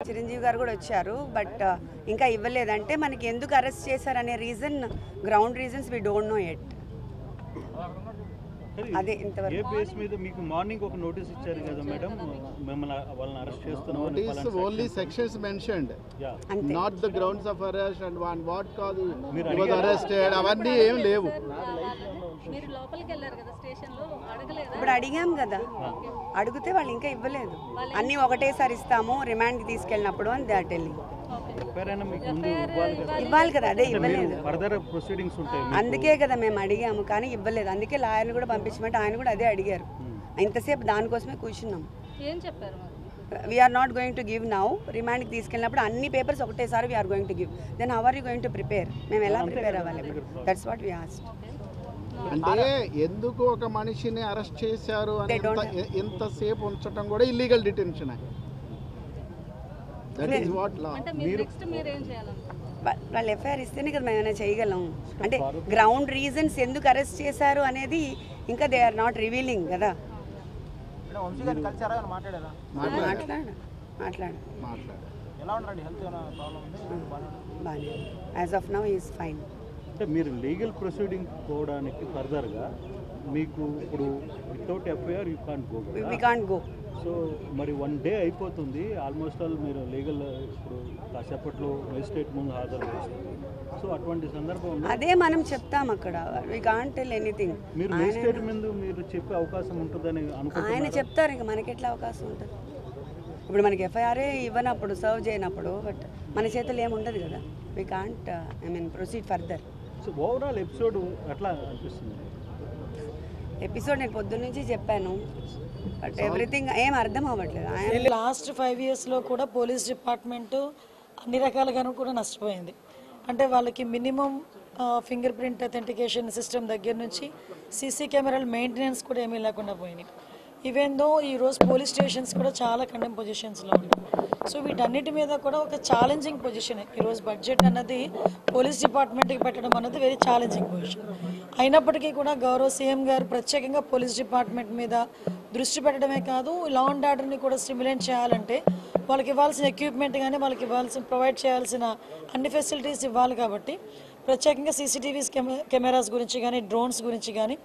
చిరంజీవి గారు కూడా వచ్చారు, బట్ ఇంకా ఇవ్వలేదంటే మనకి ఎందుకు అరెస్ట్ చేశారనే reason, ground reasons we don't know yet. అదే ఇంతవరకు. ఏ బేస్ మీద మీకు మార్నింగ్ ఒక నోటీస్ ఇచ్చారు కదా మేడం, మిమ్మల్ని వాళ్ళని అరెస్ట్ చేస్తున్నాం? Notice only sections mentioned, not the grounds of arrest and what cause he was arrested. అవన్నీ ఏం లేవు. మీరు లోపలికి వెళ్ళారు కదా స్టేషన్ లో, అడగలేదా? ఇప్పుడు అడిగాం కదా, అడిగితే వాళ్ళు ఇంకా ఇవ్వలేదు. అన్నీ ఒకటేసారి ఇస్తాము రిమాండ్కి తీసుకెళ్ళినప్పుడు అని దే ఆర్ టెల్లింగ్. ఇవ్వాలి కదా, అదే ఇవ్వలేదు. అందుకే కదా మేము అడిగాము, కానీ ఇవ్వలేదు. అందుకే లాయర్ని కూడా పంపించమంటే ఆయన కూడా అదే అడిగారు. ఇంతసేపు దానికోసమే కూర్చున్నాం. ఏం చెప్పారు? We are not going to give now, రిమాండ్కి తీసుకెళ్ళినప్పుడు అన్ని పేపర్స్ ఒకటేసారి we are going to give. Then how are you going to prepare? మేము ఎలా ప్రిపేర్ అవ్వాలి? That's what we asked. అంటే ఎందుకు ఒక మనిషిని అరెస్ట్ చేశారు అని ఎంతసేపు ఉంచడం కూడా ఇల్లీగల్ డిటెన్షన్. వాళ్ళు ఎఫ్ఐఆర్ ఇస్తేనే కదా మేము ఏమైనా చేయగలం. అంటే గ్రౌండ్ రీజన్స్ ఎందుకు అరెస్ట్ చేశారు అనేది ఇంకా దే ఆర్ నాట్ రివీలింగ్ కదా. బాగానే, as of now is fine. అంటే మీరు లీగల్ ప్రొసీడింగ్ పోవడానికి ఫర్దర్గా మీకు ఇప్పుడు without FIR you can't go. We can't go. So మరి 1 డే అయిపోతుంది ఆల్మోస్ట్ ఆల్, మీరు లీగల్ ఇప్పుడు కాసేపట్లో మెజిస్ట్రేట్ ముందు హాజరు చేస్తుంది. సో అటువంటి సందర్భంలో అదే మనం చెప్తాం అక్కడ, వి కాంట్ టెల్ ఎనీథింగ్. మీరు మెజిస్ట్రేట్ ముందు మీరు చెప్పే అవకాశం ఉంటుందని అనుకుంటున్నారు? ఆయన చెప్తారు, ఇంకా మనకి ఎట్లా అవకాశం ఉంటుంది? ఇప్పుడు మనకి ఎఫ్ఐఆర్ఏ ఇవ్వనప్పుడు, సర్వ్ చేయనప్పుడు, బట్ మన చేతులు ఏముండదు కదా. We can't proceed further. So overall episode ఎట్లా అనిపిస్తుంది? ఎపిసోడ్ నేను పొద్దున్న నుంచి చెప్పాను, బట్ ఎవ్రీథింగ్ ఏం అర్థం అవ్వట్లేదు. లాస్ట్ 5 yearsలో కూడా పోలీస్ డిపార్ట్మెంటు అన్ని రకాలుగాను కూడా నష్టపోయింది. అంటే వాళ్ళకి minimum finger print authentication system దగ్గర నుంచి సీసీ కెమెరాల మెయింటెనెన్స్ కూడా ఏమీ లేకుండా పోయినాయి. ఈవెన్ దో ఈరోజు పోలీస్ స్టేషన్స్ కూడా చాలా కండెమ్ పొజిషన్స్లో ఉన్నాయి. సో వీటన్నిటి మీద కూడా ఒక ఛాలెంజింగ్ పొజిషన్. ఈరోజు బడ్జెట్ అన్నది పోలీస్ డిపార్ట్మెంట్కి పెట్టడం అన్నది వెరీ ఛాలెంజింగ్ పొజిషన్. అయినప్పటికీ కూడా గౌరవ సీఎం గారు ప్రత్యేకంగా పోలీస్ డిపార్ట్మెంట్ మీద దృష్టి పెట్టడమే కాదు, లా అండ్ ఆర్డర్ని కూడా స్టిమ్యులేట్ చేయాలంటే వాళ్ళకి ఇవ్వాల్సిన ఎక్విప్మెంట్ కానీ, వాళ్ళకి ఇవ్వాల్సిన ప్రొవైడ్ చేయాల్సిన అన్ని ఫెసిలిటీస్ ఇవ్వాలి. కాబట్టి ప్రత్యేకంగా సీసీటీవీస్ కెమెరాస్ గురించి కానీ, డ్రోన్స్ గురించి కానీ,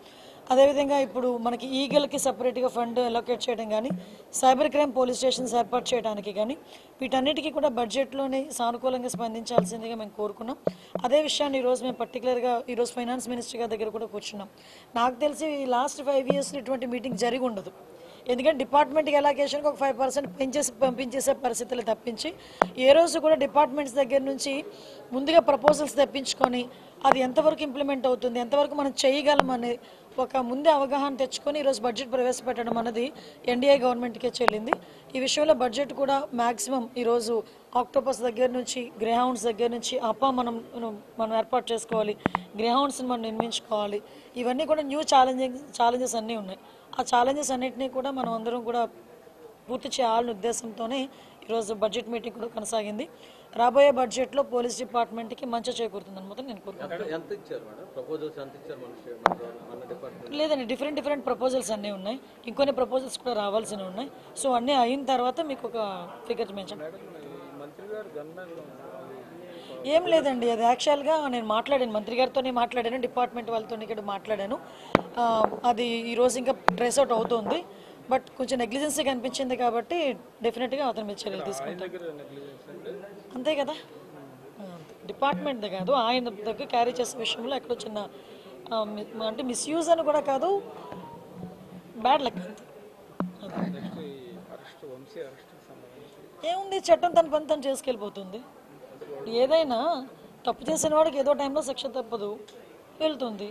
అదేవిధంగా ఇప్పుడు మనకి ఈగల్కి సపరేట్గా ఫండ్ అలొకేట్ చేయడం కానీ, సైబర్ క్రైమ్ పోలీస్ స్టేషన్స్ ఏర్పాటు చేయడానికి కానీ, వీటన్నిటికీ కూడా బడ్జెట్లోనే సానుకూలంగా స్పందించాల్సిందిగా మేము కోరుకున్నాం. అదే విషయాన్ని ఈరోజు మేము పర్టికులర్గా ఈరోజు ఫైనాన్స్ మినిస్టర్ గారి దగ్గర కూడా కూర్చున్నాం. నాకు తెలిసి లాస్ట్ 5 yearsలో ఇటువంటి మీటింగ్ జరిగి ఉండదు. ఎందుకంటే డిపార్ట్మెంట్కి ఎలాకేషన్కి ఒక 5% పంపించేసే పరిస్థితులు తప్పించి ఏ రోజు కూడా డిపార్ట్మెంట్స్ దగ్గర నుంచి ముందుగా ప్రపోజల్స్ తెప్పించుకొని అది ఎంతవరకు ఇంప్లిమెంట్ అవుతుంది, ఎంతవరకు మనం చేయగలం అనే ఒక ముందే అవగాహన తెచ్చుకొని ఈరోజు బడ్జెట్ ప్రవేశపెట్టడం అన్నది ఎన్డీఏ గవర్నమెంట్కే చెల్లింది. ఈ విషయంలో బడ్జెట్ కూడా మ్యాక్సిమం ఈరోజు ఆక్టోపస్ దగ్గర నుంచి, గ్రేహౌండ్స్ దగ్గర నుంచి మనం ఏర్పాటు చేసుకోవాలి, గ్రేహౌండ్స్ని మనం నిర్మించుకోవాలి. ఇవన్నీ కూడా న్యూ ఛాలెంజెస్ అన్నీ ఉన్నాయి. ఆ ఛాలెంజెస్ అన్నింటినీ కూడా మనం అందరం కూడా పూర్తి చేయాలనే ఉద్దేశంతోనే ఈరోజు బడ్జెట్ మీటింగ్ కూడా కొనసాగింది. రాబోయే బడ్జెట్లో పోలీస్ డిపార్ట్మెంట్కి మంచి చేకూరుతుందని మాత్రం నేను కోరుకుంటున్నాను. లేదండి, డిఫరెంట్ ప్రపోజల్స్ అన్నీ ఉన్నాయి. ఇంకొన్ని ప్రపోజల్స్ కూడా రావాల్సినవి ఉన్నాయి. సో అన్నీ అయిన తర్వాత మీకు ఒక ఫిగర్ మెన్షన్. ఏం లేదండి, అది యాక్చువల్గా నేను మాట్లాడాను, మంత్రి గారితోనే మాట్లాడాను, డిపార్ట్మెంట్ వాళ్ళతో ఇక్కడ మాట్లాడాను. అది ఈరోజు ఇంకా ట్రేస్ అవుట్ అవుతుంది. బట్ కొంచెం నెగ్లిజెన్సీ కనిపించింది కాబట్టి డెఫినెట్గా అతని మీద చర్యలు తీసుకుంటాం. అంతే కదా, డిపార్ట్మెంట్ కాదు, ఆయన దగ్గర క్యారీ చేసే విషయంలో ఎక్కడో చిన్న అంటే మిస్యూజ్ అని కూడా కాదు, బ్యాడ్ లక్. ఏముంది, చట్టం తన పని తను చేసుకెళ్ళిపోతుంది. ఏదైనా తప్పు చేసిన వాడికి ఏదో టైంలో శిక్ష తప్పదు, వెళ్తుంది.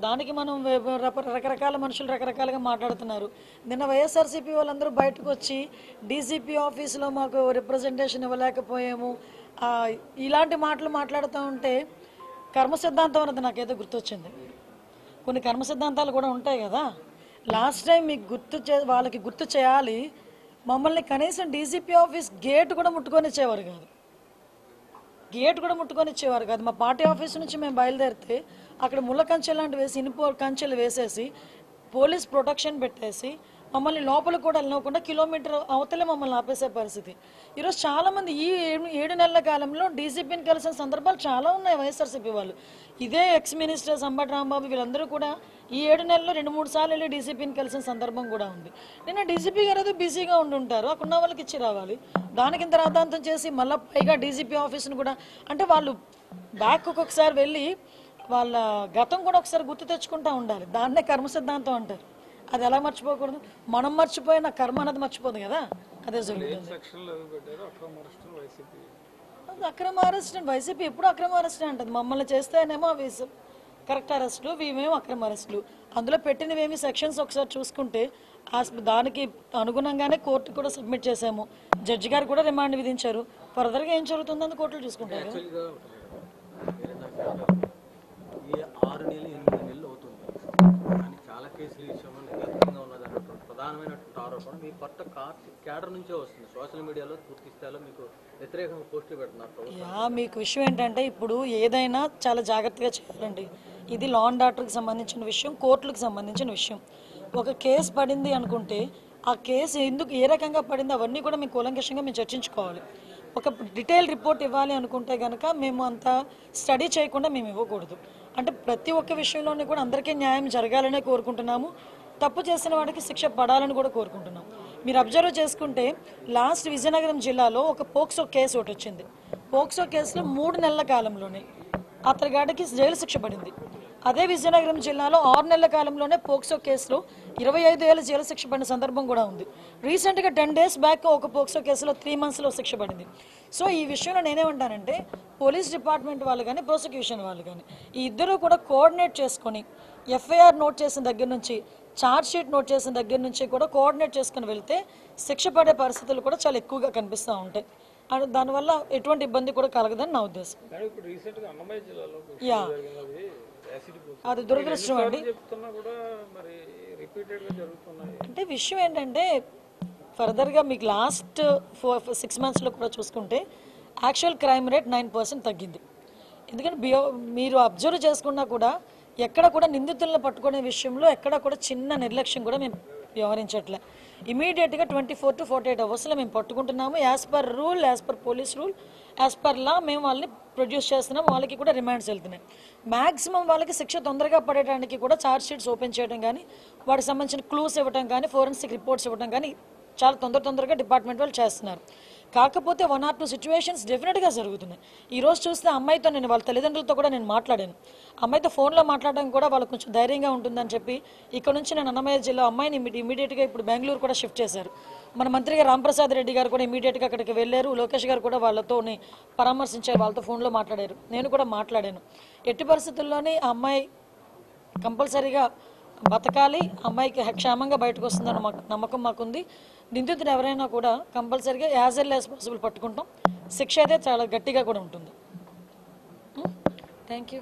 దానికి మనం రకరకాల మనుషులు రకరకాలుగా మాట్లాడుతున్నారు. నిన్న వైఎస్ఆర్సీపీ వాళ్ళందరూ బయటకు వచ్చి డీసీపీ ఆఫీసులో మాకు రిప్రజెంటేషన్ ఇవ్వలేకపోయాము, ఇలాంటి మాటలు మాట్లాడుతూ ఉంటే కర్మ సిద్ధాంతం అన్నది నాకేదో గుర్తొచ్చింది. కొన్ని కర్మ సిద్ధాంతాలు కూడా ఉంటాయి కదా. లాస్ట్ టైం మీకు వాళ్ళకి గుర్తు చేయాలి, మమ్మల్ని కనీసం డీసీపీ ఆఫీస్ గేట్ కూడా ముట్టుకొని ఇచ్చేవారు కాదు. మా పార్టీ ఆఫీస్ నుంచి మేము బయలుదేరితే అక్కడ ముళ్ళ కంచె లాంటి వేసి, ఇనుప కంచెలు వేసేసి, పోలీస్ ప్రొటెక్షన్ పెట్టేసి, మమ్మల్ని లోపలికి కూడా వెళ్ళకుండా కిలోమీటర్ అవతలే మమ్మల్ని ఆపేసే పరిస్థితి. ఈరోజు చాలామంది ఈ 7 నెలల కాలంలో డీసీపీని కలిసిన సందర్భాలు చాలా ఉన్నాయి వైఎస్ఆర్సీపీ వాళ్ళు. ఇదే ఎక్స్ మినిస్టర్ సంబటి రాంబాబు వీళ్ళందరూ కూడా ఈ 7 నెలల్లో 2-3 సార్లు వెళ్ళి డీసీపీని కలిసిన సందర్భం కూడా ఉంది. నిన్న డీసీపీ గారు ఏదో బిజీగా ఉండుంటారు, అక్కడ ఉన్న వాళ్ళకి ఇచ్చి రావాలి. దానికి ఇంత రాద్ధాంతం చేసి మళ్ళీ పైగా డీసీపీ ఆఫీస్ని కూడా అంటే వాళ్ళు బ్యాక్ ఒక్కొక్కసారి వెళ్ళి వాళ్ళ గతం కూడా ఒకసారి గుర్తు తెచ్చుకుంటూ ఉండాలి. దాన్నే కర్మ సిద్ధాంతం అంటారు. అది ఎలా మర్చిపోకూడదు? మనం మర్చిపోయిన కర్మ అన్నది మర్చిపోదు కదా, అదే జరుగుతుంది. అక్రమ అరెస్ట్ వైసీపీ ఎప్పుడు అక్రమ అరెస్ట్ అంటది. మమ్మల్ని చేస్తేనేమో అవి కరెక్ట్ అరెస్టులు, ఇవేమో అక్రమ అరెస్టులు. అందులో పెట్టినవేమి సెక్షన్స్ ఒకసారి చూసుకుంటే దానికి అనుగుణంగానే కోర్టు కూడా సబ్మిట్ చేసాము. జడ్జి గారు కూడా రిమాండ్ విధించారు. ఫర్దర్గా ఏం జరుగుతుందని కోర్టులు చూసుకుంటారు. ఈ 6 నెలలు 8 నెలలు అవుతుంది కానీ చాలా కేసులు విషయంలో నిరర్థంగా ఉన్నది అన్నటువంటి ప్రధానమైనటువంటి ఆరోపణ మీ కొత్త క్యాడర్ నుంచే వస్తుంది. సోషల్ మీడియాలో పూర్తి స్థాయిలో మీకు వ్యతిరేకంగా పోస్టులు పెడుతున్నారు. మీకు విషయం ఏంటంటే ఇప్పుడు ఏదైనా చాలా జాగ్రత్తగా చేయాలండి. ఇది లా అండ్ ఆర్డర్కి సంబంధించిన విషయం, కోర్టులకు సంబంధించిన విషయం. ఒక కేసు పడింది అనుకుంటే ఆ కేసు ఎందుకు ఏ రకంగా పడింది అవన్నీ కూడా మేము కూలంకషంగా మేము చర్చించుకోవాలి. ఒక డీటెయిల్ రిపోర్ట్ ఇవ్వాలి అనుకుంటే కనుక మేము అంత స్టడీ చేయకుండా మేము ఇవ్వకూడదు. అంటే ప్రతి ఒక్క విషయంలోనే కూడా అందరికీ న్యాయం జరగాలనే కోరుకుంటున్నాము. తప్పు చేసిన వాడికి శిక్ష పడాలని కూడా కోరుకుంటున్నాం. మీరు అబ్జర్వ్ చేసుకుంటే లాస్ట్ విజయనగరం జిల్లాలో ఒక పోక్సో కేసు ఒకటి వచ్చింది. పోక్సో కేసులో 3 నెలల కాలంలోనే అతగాడికి జైలు శిక్ష పడింది. అదే విజయనగరం జిల్లాలో 6 నెలల కాలంలోనే పోక్సో కేసులో 25 ఏళ్ళ జైలు శిక్ష పడిన సందర్భం కూడా ఉంది. రీసెంట్గా 10 days బ్యాక్ ఒక పోక్సో కేసులో 3 monthsలో శిక్ష పడింది. సో ఈ విషయంలో నేనేమంటానంటే పోలీస్ డిపార్ట్మెంట్ వాళ్ళు కానీ ప్రాసిక్యూషన్ వాళ్ళు కానీ ఈ ఇద్దరు కూడా కోఆర్డినేట్ చేసుకొని ఎఫ్ఐఆర్ నోట్ చేసిన దగ్గర నుంచి ఛార్జ్ షీట్ నోట్ చేసిన దగ్గర నుంచి కూడా కోఆర్డినేట్ చేసుకుని వెళ్తే శిక్ష పడే పరిస్థితులు కూడా చాలా ఎక్కువగా కనిపిస్తూ ఉంటాయి. అండ్ దానివల్ల ఎటువంటి ఇబ్బంది కూడా కలగదని నా ఉద్దేశం. యా అది దురదృష్టం అండి. అంటే విషయం ఏంటంటే ఫర్దర్గా మీకు లాస్ట్ 6 monthsలో కూడా చూసుకుంటే యాక్చువల్ క్రైమ్ రేట్ 9% తగ్గింది. ఎందుకంటే మీరు అబ్జర్వ్ చేసుకున్నా కూడా ఎక్కడ కూడా నిందితులను పట్టుకునే విషయంలో ఎక్కడ కూడా చిన్న నిర్లక్ష్యం కూడా మేము వ్యవహరించట్లే. ఇమీడియట్గా 24 to 48 hours మేము పట్టుకుంటున్నాము. As per rule, as per police rule, as per law మేము వాళ్ళని ప్రొడ్యూస్ చేస్తున్నాం. వాళ్ళకి కూడా రిమాండ్స్ వెళ్తున్నాయి. మ్యాక్సిమం వాళ్ళకి శిక్ష తొందరగా పడేయడానికి కూడా ఛార్జ్ షీట్స్ ఓపెన్ చేయడం కానీ వాటికి సంబంధించిన క్లూస్ ఇవ్వడం కానీ ఫోరెన్సిక్ రిపోర్ట్స్ ఇవ్వడం కానీ చాలా తొందరగా డిపార్ట్మెంట్ వాళ్ళు చేస్తున్నారు. కాకపోతే 1 or 2 సిచ్యువేషన్స్ డెఫినెట్గా జరుగుతున్నాయి. ఈరోజు చూస్తే అమ్మాయితో నేను వాళ్ళ తల్లిదండ్రులతో కూడా నేను మాట్లాడాను. అమ్మాయితో ఫోన్లో మాట్లాడడం కూడా వాళ్ళకి కొంచెం ధైర్యంగా ఉంటుందని చెప్పి ఇక్కడ నుంచి నేను అన్నమయ్య జిల్లా అమ్మాయిని ఇమీడియట్గా ఇప్పుడు బెంగళూరు కూడా షిఫ్ట్ చేశారు. మన మంత్రిగా రాంప్రసాద్ రెడ్డి గారు కూడా ఇమీడియట్గా అక్కడికి వెళ్ళారు. లోకేష్ గారు కూడా వాళ్ళతో పరామర్శించారు, వాళ్ళతో ఫోన్లో మాట్లాడారు. నేను కూడా మాట్లాడాను. ఎట్టి పరిస్థితుల్లోనే ఆ అమ్మాయి కంపల్సరీగా బతకాలి, అమ్మాయికి క్షేమంగా బయటకు వస్తుందన్న నమ్మకం మాకుంది. నిందితుడు ఎవరైనా కూడా కంపల్సరీగా యాజ్ ఎర్లీ యాజ్ పాసిబుల్ పట్టుకుంటాం. శిక్ష అయితే చాలా గట్టిగా కూడా ఉంటుంది. Thank you.